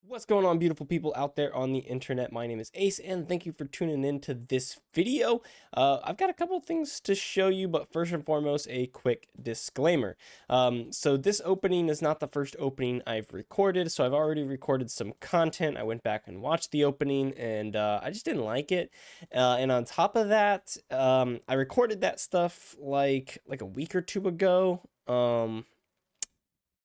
What's going on, beautiful people out there on the internet? My name is Ace, and thank you for tuning in to this video. I've got a couple things to show you, but first and foremost, a quick disclaimer. So this opening is not the first opening I've recorded, so I've already recorded some content. I went back and watched the opening, and I just didn't like it. And on top of that, I recorded that stuff like a week or two ago.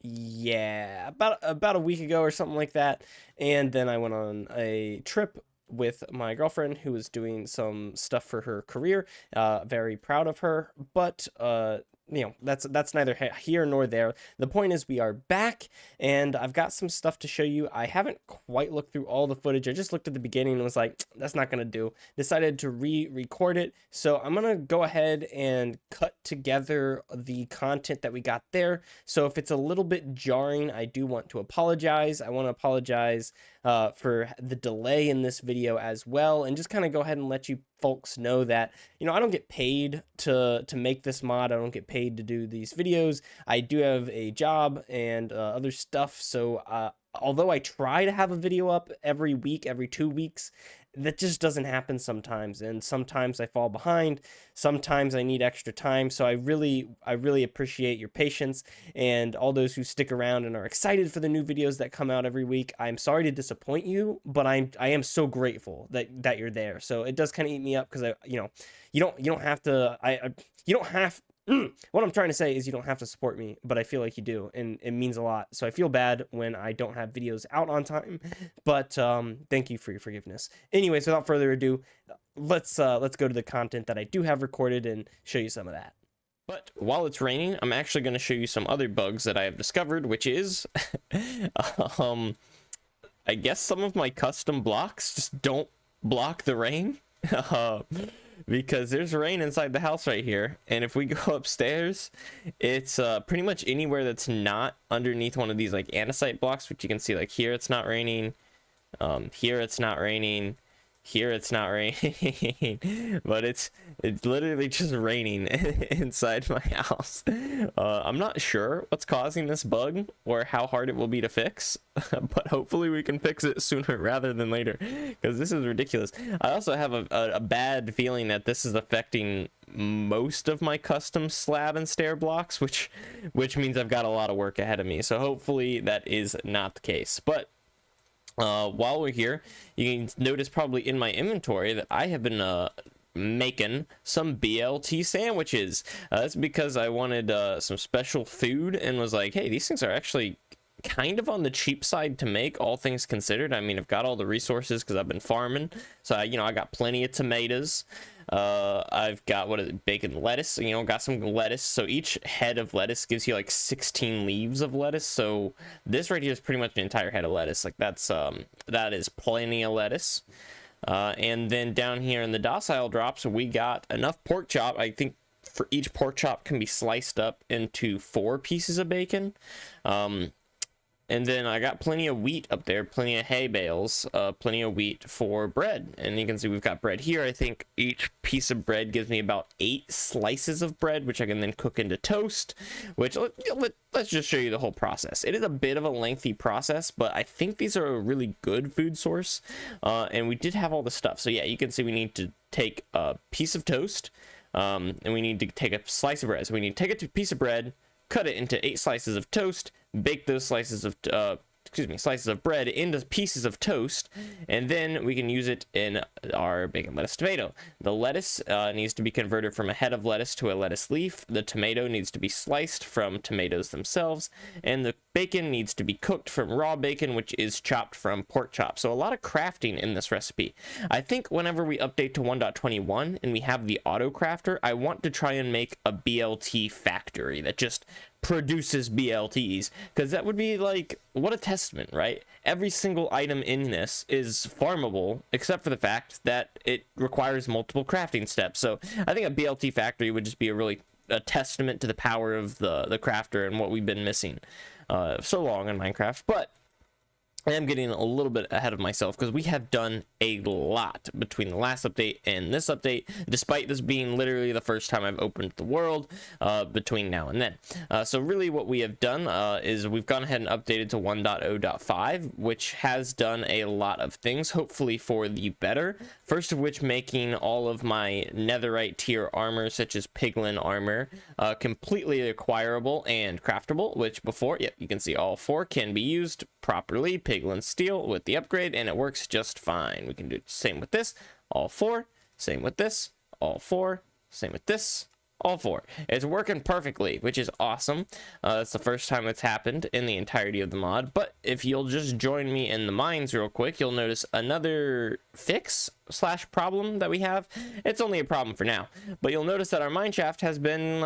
Yeah, about a week ago or something like that. And then I went on a trip with my girlfriend who was doing some stuff for her career. Very proud of her, but that's neither here nor there. The point is we are back, and I've got some stuff to show you. I haven't quite looked through all the footage. I just looked at the beginning and was like, that's not gonna do. Decided to re-record it, so I'm gonna go ahead and cut together the content that we got there. So if it's a little bit jarring, I do want to apologize. I want to apologize for the delay in this video as well, and just kind of go ahead and let you folks know that, I don't get paid to make this mod. I don't get paid to do these videos. I do have a job and other stuff, so although I try to have a video up every week, every 2 weeks, that just doesn't happen sometimes, and sometimes I fall behind, sometimes I need extra time. So I really appreciate your patience and all those who stick around and are excited for the new videos that come out every week. I'm sorry to disappoint you, but I am so grateful that you're there. So it does kind of eat me up, because you don't have to, you don't have what I'm trying to say is you don't have to support me, but I feel like you do, and it means a lot. So I feel bad when I don't have videos out on time, but thank you for your forgiveness. Anyways, without further ado, let's go to the content that I do have recorded and show you some of that. But while it's raining, I'm actually going to show you some other bugs that I have discovered, which is I guess some of my custom blocks just don't block the rain. Because there's rain inside the house right here, and if we go upstairs, it's pretty much anywhere that's not underneath one of these like andesite blocks, which you can see, like here it's not raining, here it's not raining, here it's not raining, but it's literally just raining inside my house. I'm not sure what's causing this bug or how hard it will be to fix, but hopefully we can fix it sooner rather than later, because this is ridiculous. I also have a bad feeling that this is affecting most of my custom slab and stair blocks, which means I've got a lot of work ahead of me. So hopefully that is not the case. But while we're here, you can notice probably in my inventory that I have been making some BLT sandwiches. That's because I wanted some special food and was like, hey, these things are actually kind of on the cheap side to make, all things considered. I mean, I've got all the resources because I've been farming, so I got plenty of tomatoes. I've got, what is it, bacon, lettuce, got some lettuce. So each head of lettuce gives you like 16 leaves of lettuce. So this right here is pretty much an entire head of lettuce. Like that is plenty of lettuce. And then down here in the docile drops, we got enough pork chop. I think for each pork chop can be sliced up into 4 pieces of bacon. And then I got plenty of wheat up there, plenty of hay bales, plenty of wheat for bread. And you can see we've got bread here. I think each piece of bread gives me about 8 slices of bread, which I can then cook into toast, which let's just show you the whole process. It is a bit of a lengthy process, but I think these are a really good food source. And we did have all the stuff. So yeah, you can see we need to take a piece of toast, and we need to take a slice of bread. So we need to take a piece of bread, cut it into 8 slices of toast, bake those slices of slices of bread into pieces of toast, and then we can use it in our bacon, lettuce, tomato. The lettuce needs to be converted from a head of lettuce to a lettuce leaf. The tomato needs to be sliced from tomatoes themselves, and the bacon needs to be cooked from raw bacon, which is chopped from pork chop. So a lot of crafting in this recipe. I think whenever we update to 1.21 and we have the auto crafter, I want to try and make a BLT factory that just produces BLTs, because that would be like, what a testament, right? Every single item in this is farmable, except for the fact that it requires multiple crafting steps. So I think a BLT factory would just be a testament to the power of the crafter and what we've been missing so long in Minecraft. But I am getting a little bit ahead of myself because we have done a lot between the last update and this update, despite this being literally the first time I've opened the world between now and then. So really what we have done is we've gone ahead and updated to 1.0.5, which has done a lot of things, hopefully for the better. First of which, making all of my netherite tier armor, such as piglin armor, completely acquirable and craftable, which before, yep, you can see all 4 can be used properly. Piglin steel with the upgrade, and it works just fine. We can do the same with this, all 4, same with this, all 4, same with this, all 4. It's working perfectly, which is awesome. It's the first time it's happened in the entirety of the mod. But if you'll just join me in the mines real quick, you'll notice another fix slash problem that we have. It's only a problem for now, but you'll notice that our mine shaft has been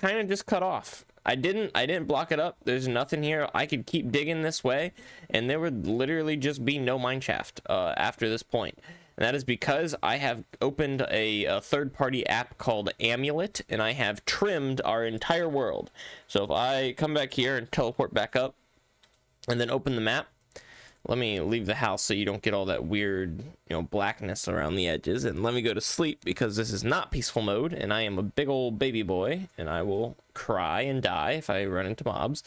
kind of just cut off. I didn't block it up. There's nothing here. I could keep digging this way, and there would literally just be no mine shaft after this point. And that is because I have opened a third-party app called Amulet, and I have trimmed our entire world. So if I come back here and teleport back up, and then open the map, let me leave the house so you don't get all that weird, blackness around the edges. And let me go to sleep because this is not peaceful mode, and I am a big old baby boy, and I will cry and die if I run into mobs.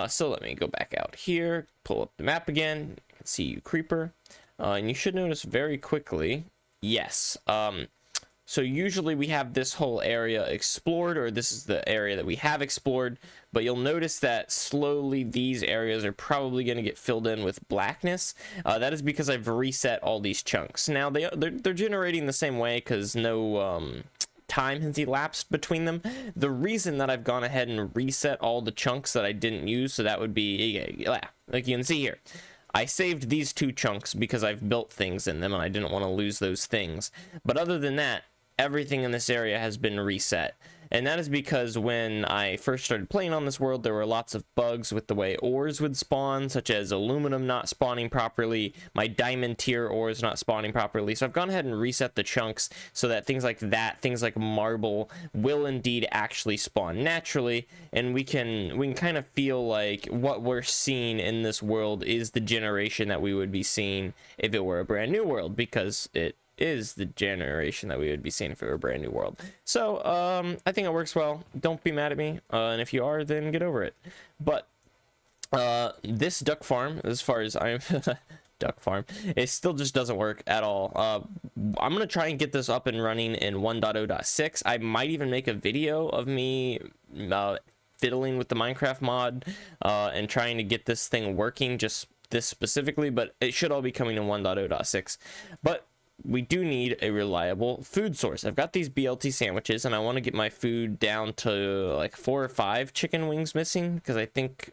So let me go back out here, pull up the map again. You can see you, creeper. And you should notice very quickly, yes. So usually we have this whole area explored, or this is the area that we have explored, but you'll notice that slowly these areas are probably going to get filled in with blackness. That is because I've reset all these chunks. Now they're generating the same way because no time has elapsed between them. The reason that I've gone ahead and reset all the chunks that I didn't use, so that would be, like you can see here, I saved these 2 chunks because I've built things in them and I didn't want to lose those things. But other than that, everything in this area has been reset. And that is because when I first started playing on this world, there were lots of bugs with the way ores would spawn, such as aluminum not spawning properly, my diamond tier ores not spawning properly. So I've gone ahead and reset the chunks so that things like that, things like marble, will indeed actually spawn naturally, and we can kind of feel like what we're seeing in this world is the generation that we would be seeing if it were a brand new world, because it is the generation that we would be seeing if it were a brand new world. So I think it works well. Don't be mad at me, and if you are, then get over it. But this duck farm, as far as I'm duck farm, it still just doesn't work at all. I'm gonna try and get this up and running in 1.0.6. I might even make a video of me fiddling with the Minecraft mod and trying to get this thing working, just this specifically, but it should all be coming in 1.0.6. But we do need a reliable food source. I've got these BLT sandwiches, and I want to get my food down to like 4 or 5 chicken wings missing, because I think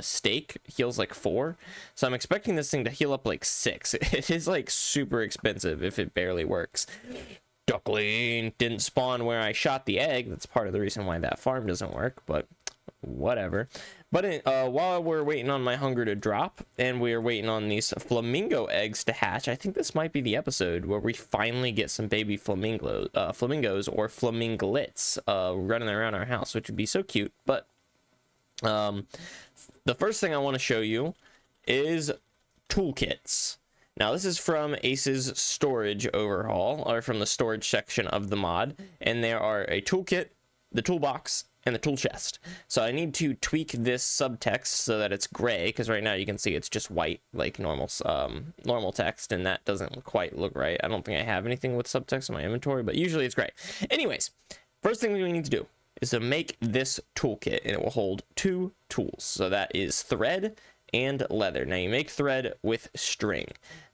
steak heals like 4. So I'm expecting this thing to heal up like 6. It is like super expensive if it barely works. Duckling didn't spawn where I shot the egg. That's part of the reason why that farm doesn't work, but whatever. But while we're waiting on my hunger to drop, and we're waiting on these flamingo eggs to hatch, I think this might be the episode where we finally get some baby flamingos or flaminglets running around our house, which would be so cute. But the first thing I want to show you is toolkits. Now this is from A.C.E.S storage overhaul, or from the storage section of the mod, and there are a toolkit, the toolbox, and the tool chest. So I need to tweak this subtext so that it's gray, because right now you can see it's just white like normal text, and that doesn't quite look right. I don't think I have anything with subtext in my inventory, but usually it's gray. Anyways, first thing we need to do is to make this toolkit, and it will hold 2 tools. So that is thread and leather. Now you make thread with string.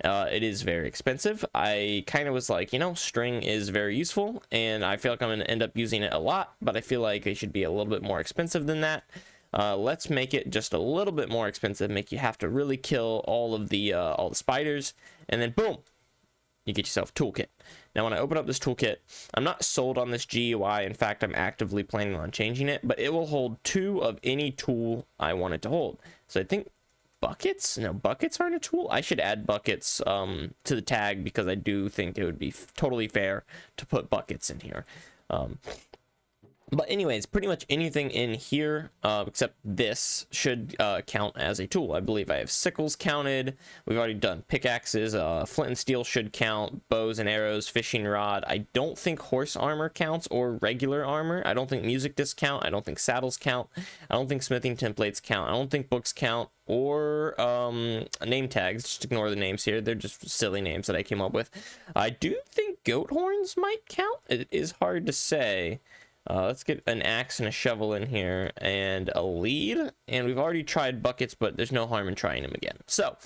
It is very expensive. I kind of was like, string is very useful, and I feel like I'm going to end up using it a lot, but I feel like it should be a little bit more expensive than that. Let's make it just a little bit more expensive, make you have to really kill all the spiders, and then boom, you get yourself a toolkit. Now when I open up this toolkit, I'm not sold on this GUI. In fact, I'm actively planning on changing it, but it will hold 2 of any tool I want it to hold. So I think buckets? No, buckets aren't a tool. I should add buckets to the tag, because I do think it would be totally fair to put buckets in here. But anyways, pretty much anything in here except this should count as a tool. I believe I have sickles counted. We've already done pickaxes. Flint and steel should count. Bows and arrows, fishing rod. I don't think horse armor counts, or regular armor. I don't think music discs count. I don't think saddles count. I don't think smithing templates count. I don't think books count, or name tags. Just ignore the names here. They're just silly names that I came up with. I do think goat horns might count. It is hard to say. Let's get an axe and a shovel in here and a lead. And we've already tried buckets, but there's no harm in trying them again. So,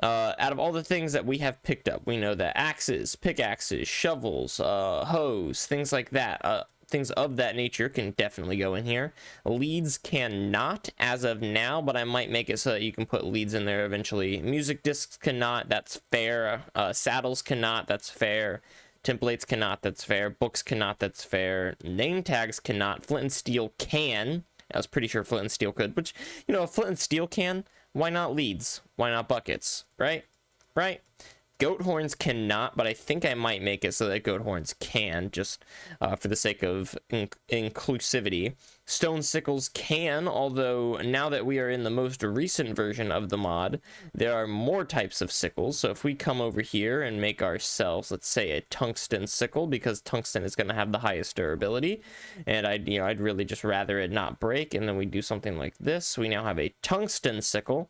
out of all the things that we have picked up, we know that axes, pickaxes, shovels, hoes, things like that, things of that nature can definitely go in here. Leads cannot as of now, but I might make it so that you can put leads in there eventually. Music discs cannot, that's fair. Saddles cannot, that's fair. Templates cannot, that's fair. Books cannot, that's fair. Name tags cannot. Flint and steel can. I was pretty sure flint and steel could, which, you know, if flint and steel can, why not leads? Why not buckets? Right? Right? Goat horns cannot, but I think I might make it so that goat horns can, just for the sake of inclusivity. Stone sickles can, although now that we are in the most recent version of the mod, there are more types of sickles. So if we come over here and make ourselves, let's say, a tungsten sickle, because tungsten is going to have the highest durability, and I'd really just rather it not break, and then we do something like this. We now have a tungsten sickle.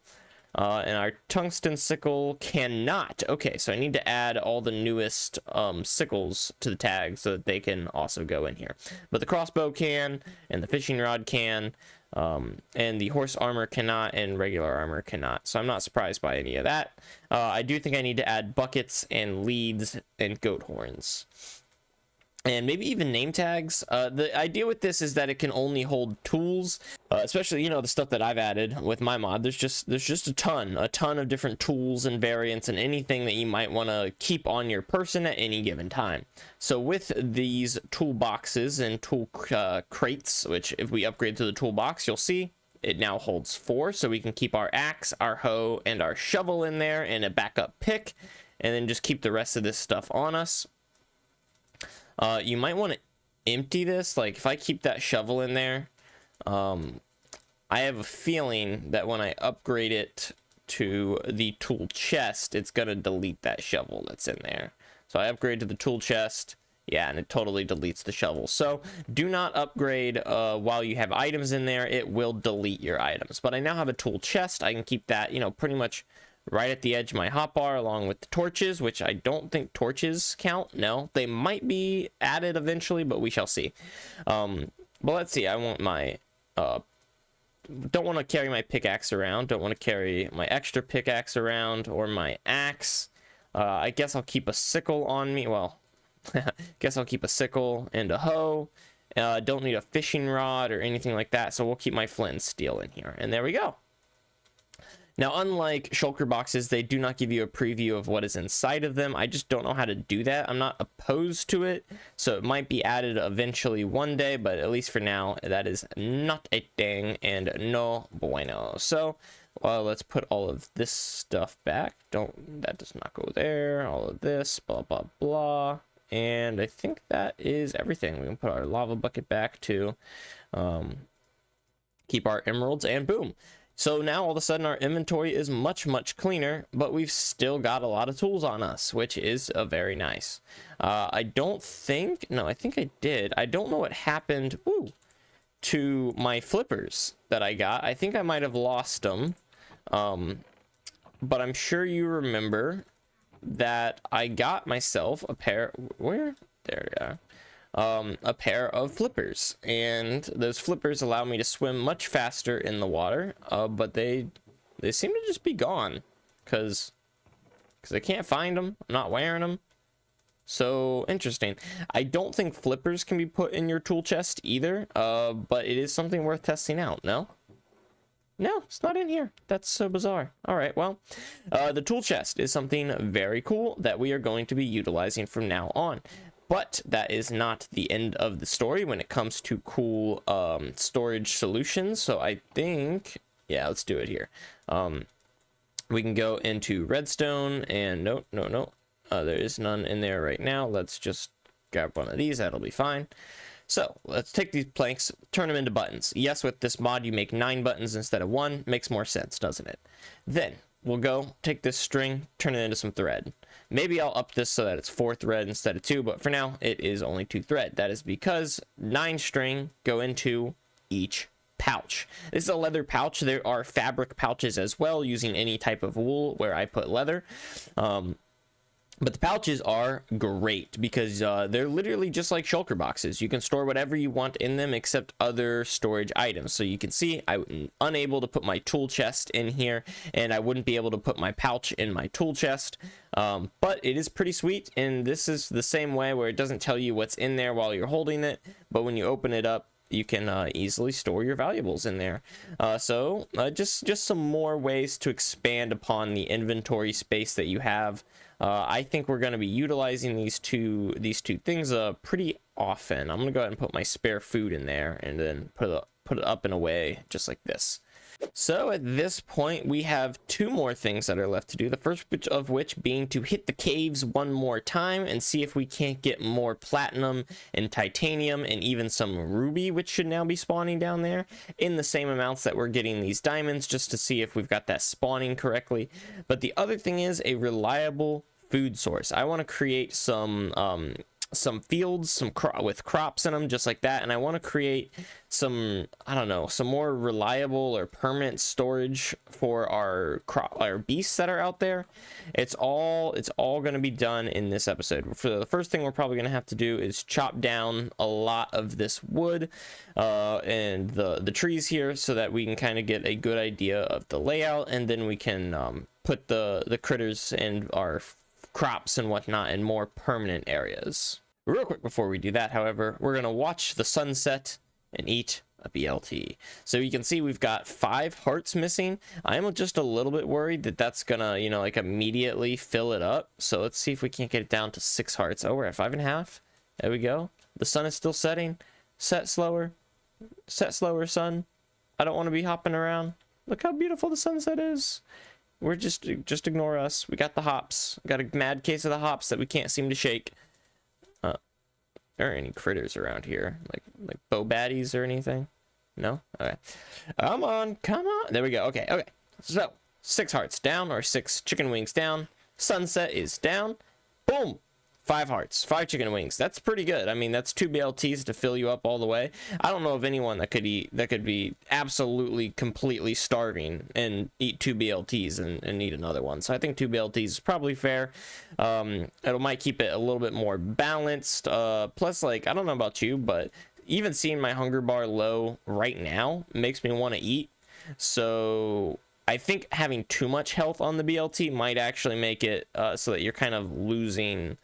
And our tungsten sickle cannot. Okay, so I need to add all the newest sickles to the tag so that they can also go in here. But the crossbow can, and the fishing rod can, and the horse armor cannot, and regular armor cannot. So I'm not surprised by any of that. I do think I need to add buckets and leads and goat horns. And maybe even name tags. The idea with this is that it can only hold tools, especially, you know, the stuff that I've added with my mod. There's just a ton of different tools and variants and anything that you might want to keep on your person at any given time. So with these toolboxes and tool crates, which if we upgrade to the toolbox, you'll see it now holds 4, so we can keep our axe, our hoe, and our shovel in there, and a backup pick, and then just keep the rest of this stuff on us. You might want to empty this. Like, if I keep that shovel in there, I have a feeling that when I upgrade it to the tool chest, it's going to delete that shovel that's in there. So I upgrade to the tool chest, yeah, and it totally deletes the shovel. So do not upgrade while you have items in there. It will delete your items. But I now have a tool chest. I can keep that, you know, pretty much right at the edge of my hotbar, along with the torches, which I don't think torches count. No, they might be added eventually, but we shall see. But let's see. I want my don't want to carry my pickaxe around. Don't want to carry my extra pickaxe around, or my axe. I guess I'll keep a sickle on me. Well, guess I'll keep a sickle and a hoe. Don't need a fishing rod or anything like that, so we'll keep my flint and steel in here. And there we go. Now, unlike shulker boxes, they do not give you a preview of what is inside of them. I just don't know how to do that. I'm not opposed to it, so it might be added eventually one day, but at least for now, that is not a thing, and no bueno. So, well, let's put all of this stuff back. That does not go there. All of this, blah, blah, blah. And I think that is everything. We can put our lava bucket back to keep our emeralds, and boom. So now all of a sudden our inventory is much, much cleaner, but we've still got a lot of tools on us, which is very nice. I think I did. I don't know what happened to my flippers that I got. I think I might have lost them. But I'm sure you remember that I got myself a pair. Where? There we are. A pair of flippers, and those flippers allow me to swim much faster in the water, but they seem to just be gone because I can't find them. I'm not wearing them. So interesting. I don't think flippers can be put in your tool chest either, but it is something worth testing out. No, it's not in here. That's so bizarre. All right, well, the tool chest is something very cool that we are going to be utilizing from now on. But that is not the end of the story when it comes to cool storage solutions. So I think, yeah, let's do it here. We can go into redstone, and no, there is none in there right now. Let's just grab one of these. That'll be fine. So let's take these planks, turn them into buttons. Yes, with this mod, you make 9 buttons instead of 1. Makes more sense, doesn't it? Then we'll go take this string, turn it into some thread. Maybe I'll up this so that it's 4 thread instead of 2, but for now it is only 2 thread. That is because 9 string go into each pouch. This is a leather pouch. There are fabric pouches as well using any type of wool where I put leather. But the pouches are great because they're literally just like shulker boxes. You can store whatever you want in them except other storage items. So you can see I'm unable to put my tool chest in here, and I wouldn't be able to put my pouch in my tool chest. But it is pretty sweet, and this is the same way where it doesn't tell you what's in there while you're holding it, but when you open it up, you can easily store your valuables in there. Just some more ways to expand upon the inventory space that you have. I think we're going to be utilizing these two things pretty often. I'm going to go ahead and put my spare food in there and then put it up and away just like this. So at this point, we have 2 more things that are left to do. The first of which being to hit the caves one more time and see if we can't get more platinum and titanium and even some ruby, which should now be spawning down there in the same amounts that we're getting these diamonds, just to see if we've got that spawning correctly. But the other thing is a reliable food source. I want to create some fields, with crops in them, just like that, and I want to create some, I don't know, some more reliable or permanent storage for our beasts that are out there. It's all going to be done in this episode. For the first thing we're probably going to have to do is chop down a lot of this wood and the trees here, so that we can kind of get a good idea of the layout, and then we can put the critters and our crops and whatnot in more permanent areas. Real quick before we do that, however, we're going to watch the sunset and eat a BLT. So you can see we've got 5 hearts missing. I'm just a little bit worried that that's gonna, like immediately fill it up. So let's see if we can't get it down to 6 hearts. Oh, we're at 5.5. There we go. The sun is still setting. Set slower, sun. I don't want to be hopping around. Look how beautiful the sunset is. We're just ignore us. We got the hops. We got a mad case of the hops that we can't seem to shake. There aren't any critters around here, like bow baddies or anything. No? Okay. Come on. There we go. Okay. So 6 hearts down, or 6 chicken wings down. Sunset is down. Boom. 5 hearts, 5 chicken wings. That's pretty good. I mean, that's 2 BLTs to fill you up all the way. I don't know of anyone that could be absolutely completely starving and eat 2 BLTs and eat another one. So I think 2 BLTs is probably fair. It might keep it a little bit more balanced. Plus, like, I don't know about you, but even seeing my hunger bar low right now makes me want to eat. So I think having too much health on the BLT might actually make it so that you're kind of losing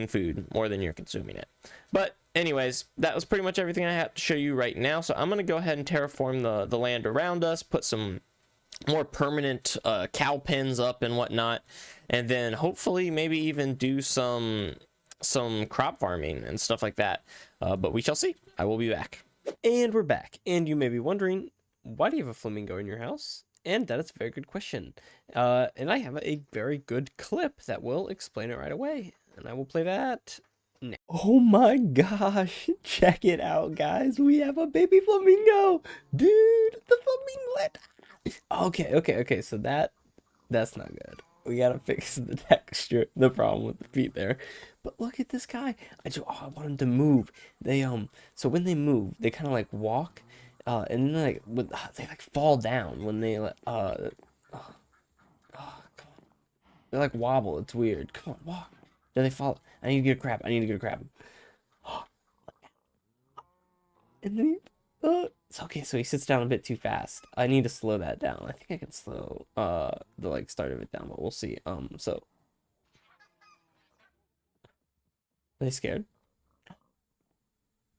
food more than you're consuming it. But anyways, that was pretty much everything I have to show you right now. So I'm going to go ahead and terraform the land around us, put some more permanent cow pens up and whatnot, and then hopefully maybe even do some crop farming and stuff like that. But we shall see. I will be back. And we're back. And you may be wondering, why do you have a flamingo in your house? And that is a very good question. And I have a very good clip that will explain it right away. And I will play that now. Oh my gosh. Check it out, guys. We have a baby flamingo. Dude, the flamingo. Okay. So that's not good. We gotta fix the texture, the problem with the feet there. But look at this guy. I want him to move. So when they move, they kind of like walk. And then they like fall down when they come on. They like wobble. It's weird. Come on, walk. Then they fall. I need to get a crab. And then it's okay. So he sits down a bit too fast. I need to slow that down. I think I can slow the like start of it down, but we'll see. So are they scared?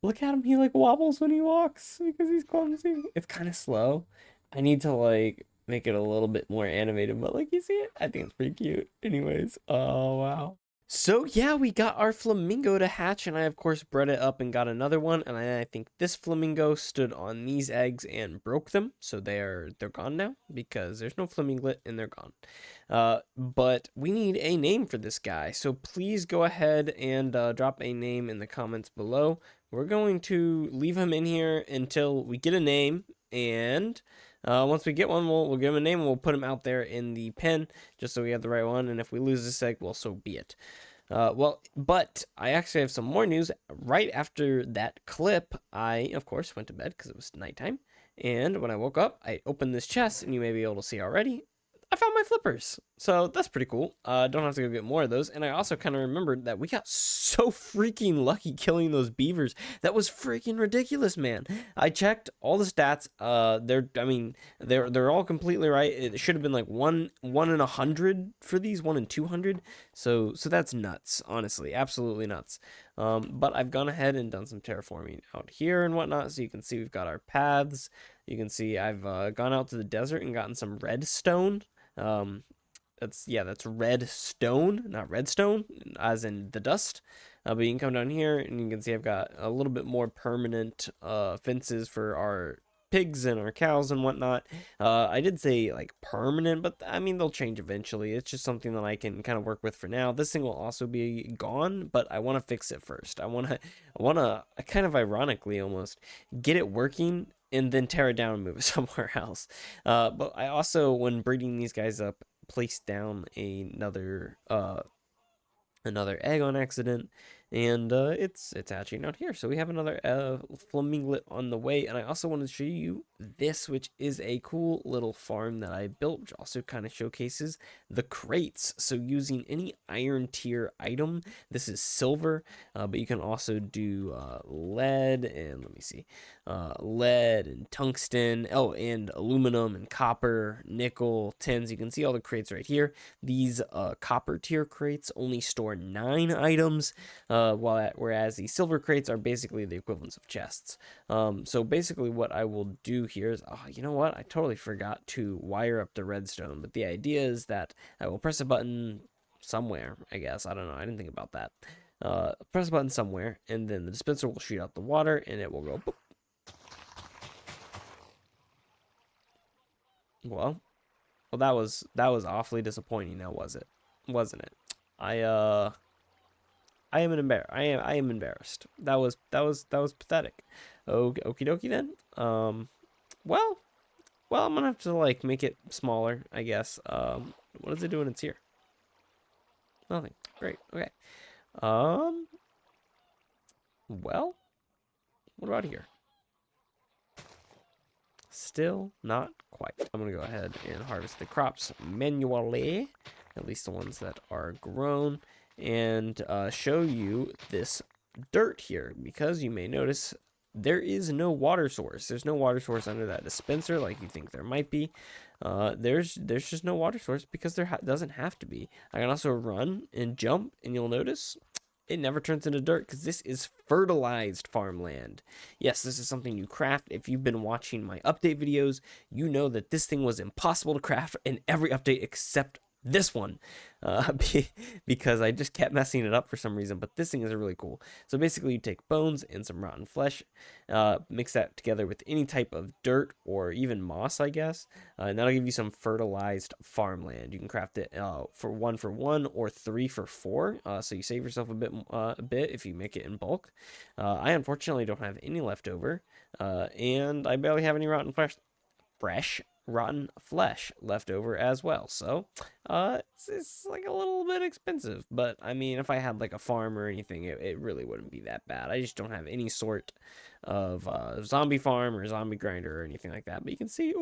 Look at him. He like wobbles when he walks because he's clumsy. It's kind of slow. I need to like make it a little bit more animated, but like, you see it? I think it's pretty cute. Anyways, oh wow. So yeah, we got our flamingo to hatch, and I of course bred it up and got another one. And I think this flamingo stood on these eggs and broke them, so they're gone now because there's no flaminglet and they're gone. But we need a name for this guy, so please go ahead and drop a name in the comments below. We're going to leave him in here until we get a name, and once we get one, we'll give him a name and we'll put him out there in the pen just so we have the right one. And if we lose this egg, well, so be it. But I actually have some more news. Right after that clip, I, of course, went to bed because it was nighttime. And when I woke up, I opened this chest, and you may be able to see already, I found my flippers. So that's pretty cool. Don't have to go get more of those. And I also kind of remembered that we got so freaking lucky killing those beavers. That was freaking ridiculous, man. I checked all the stats. They're all completely right. It should have been like one in 100 for these, 1 in 200. So that's nuts, honestly, absolutely nuts. But I've gone ahead and done some terraforming out here and whatnot. So you can see we've got our paths. You can see I've gone out to the desert and gotten some redstone. That's red stone, not redstone, as in the dust. But you can come down here and you can see I've got a little bit more permanent fences for our pigs and our cows and whatnot. I did say like permanent, but I mean they'll change eventually. It's just something that I can kind of work with for now. This thing will also be gone, but I want to fix it first. I want to kind of ironically almost get it working and then tear it down and move it somewhere else. But I also, when breeding these guys up, placed down another egg on accident, and it's hatching out here. So we have another flaminglet on the way. And I also wanted to show you this, which is a cool little farm that I built, which also kind of showcases the crates. So using any iron tier item, this is silver, but you can also do lead and lead and tungsten, and aluminum and copper, nickel, tins. You can see all the crates right here. These copper tier crates only store 9 items, whereas the silver crates are basically the equivalents of chests. So basically what I will do here is, you know what? I totally forgot to wire up the redstone, but the idea is that I will press a button somewhere, I guess. I don't know. I didn't think about that. Press a button somewhere, and then the dispenser will shoot out the water, and it will go boop. Well, that was awfully disappointing. Now wasn't it? I am embarrassed. That was pathetic. Okie dokie then. Well, I'm gonna have to like make it smaller, I guess. What is it doing? It's here. Nothing. Great. Okay. Well, what about here? Still not quite. I'm gonna go ahead and harvest the crops manually, at least the ones that are grown, and show you this dirt here, because you may notice there is no water source. There's no water source under that dispenser like you think there might be. There's just no water source because there doesn't have to be. I can also run and jump, and you'll notice it never turns into dirt because this is fertilized farmland. Yes, this is something you craft. If you've been watching my update videos, you know that this thing was impossible to craft in every update except this one, because I just kept messing it up for some reason. But this thing is really cool. So basically you take bones and some rotten flesh, mix that together with any type of dirt or even moss, I guess, and that'll give you some fertilized farmland. You can craft it for 1 or 3 for 4, so you save yourself a bit if you make it in bulk. I unfortunately don't have any left over, and I barely have any rotten rotten flesh left over as well. So it's like a little bit expensive, but I mean, if I had like a farm or anything, it really wouldn't be that bad. I just don't have any sort of zombie farm or zombie grinder or anything like that. But you can see,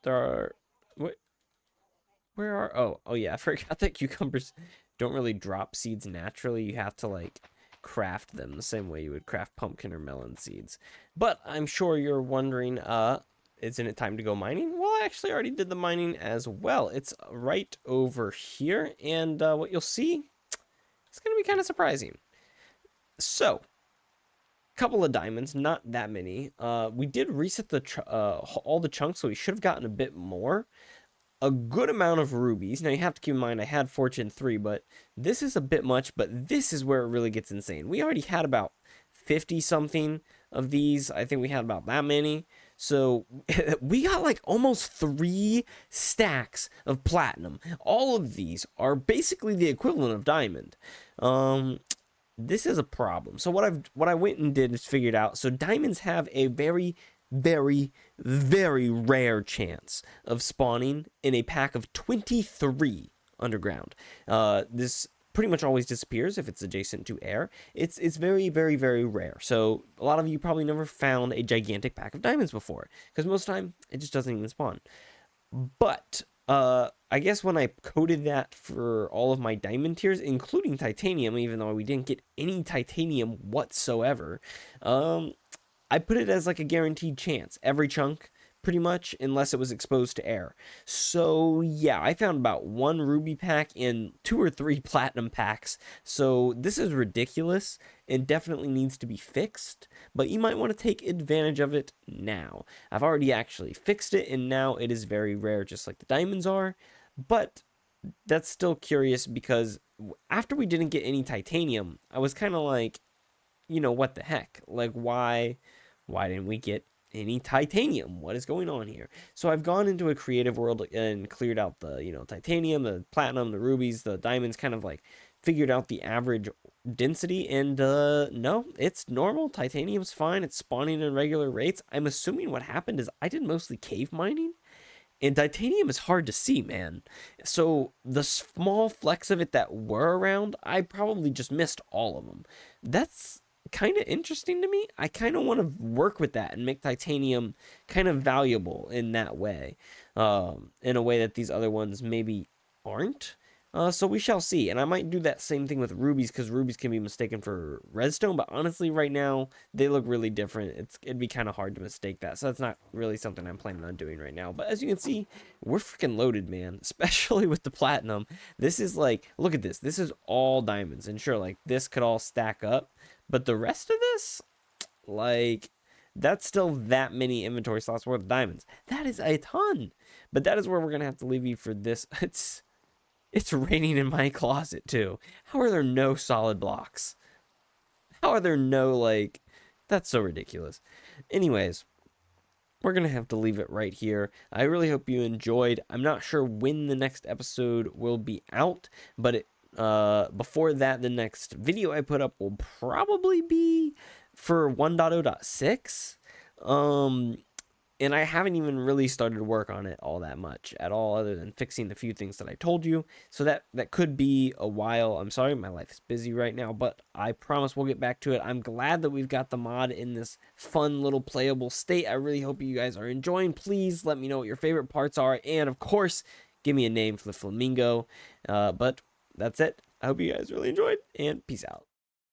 there are, where are, oh yeah, I forgot that cucumbers don't really drop seeds naturally. You have to like craft them the same way you would craft pumpkin or melon seeds. But I'm sure you're wondering, isn't it time to go mining? Well, I actually already did the mining as well. It's right over here, and what you'll see, it's going to be kind of surprising. So, couple of diamonds, not that many. We did reset all the chunks, so we should have gotten a bit more. a good amount of rubies. Now you have to keep in mind I had fortune 3, but this is a bit much, but this is where it really gets insane. We already had about 50 something of these. I think we had about that many. So we got like almost 3 stacks of platinum. All of these are basically the equivalent of diamond. This is a problem. So what I went and did is figured out. So diamonds have a very, very, very rare chance of spawning in a pack of 23 underground. This pretty much always disappears if it's adjacent to air. It's very, very, very rare. So a lot of you probably never found a gigantic pack of diamonds before, because most of the time it just doesn't even spawn. But I guess when I coded that for all of my diamond tiers, including titanium, even though we didn't get any titanium whatsoever, I put it as like a guaranteed chance every chunk, pretty much, unless it was exposed to air. So yeah, I found about 1 ruby pack and 2 or 3 platinum packs. So this is ridiculous and definitely needs to be fixed, but you might want to take advantage of it now. I've already actually fixed it, and now it is very rare, just like the diamonds are. But that's still curious, because after we didn't get any titanium, I was kind of like, what the heck? Like, why didn't we get any titanium? What is going on here? So I've gone into a creative world and cleared out the, titanium, the platinum, the rubies, the diamonds, kind of like figured out the average density, and no, it's normal. Titanium's fine. It's spawning in regular rates. I'm assuming what happened is I did mostly cave mining, and titanium is hard to see, man. So the small flecks of it that were around, I probably just missed all of them. That's kind of interesting to me. I kind of want to work with that and make titanium kind of valuable in that way, in a way that these other ones maybe aren't. So we shall see. And I might do that same thing with rubies, because rubies can be mistaken for redstone, but honestly right now they look really different. It'd be kind of hard to mistake that. So that's not really something I'm planning on doing right now. But as you can see, we're freaking loaded, man, especially with the platinum. This is like, look at this. This is all diamonds. And sure, like this could all stack up, but the rest of this, like, that's still that many inventory slots worth of diamonds. That is a ton. But that is where we're going to have to leave you for this. It's raining in my closet, too. How are there no solid blocks? How are there no, like... That's so ridiculous. Anyways, we're going to have to leave it right here. I really hope you enjoyed. I'm not sure when the next episode will be out, but before that, the next video I put up will probably be for 1.0.6. And I haven't even really started to work on it all that much at all, other than fixing the few things that I told you. So that could be a while. I'm sorry, my life is busy right now, but I promise we'll get back to it. I'm glad that we've got the mod in this fun little playable state. I really hope you guys are enjoying. Please let me know what your favorite parts are, and of course, give me a name for the flamingo. But that's it. I hope you guys really enjoyed, and peace out.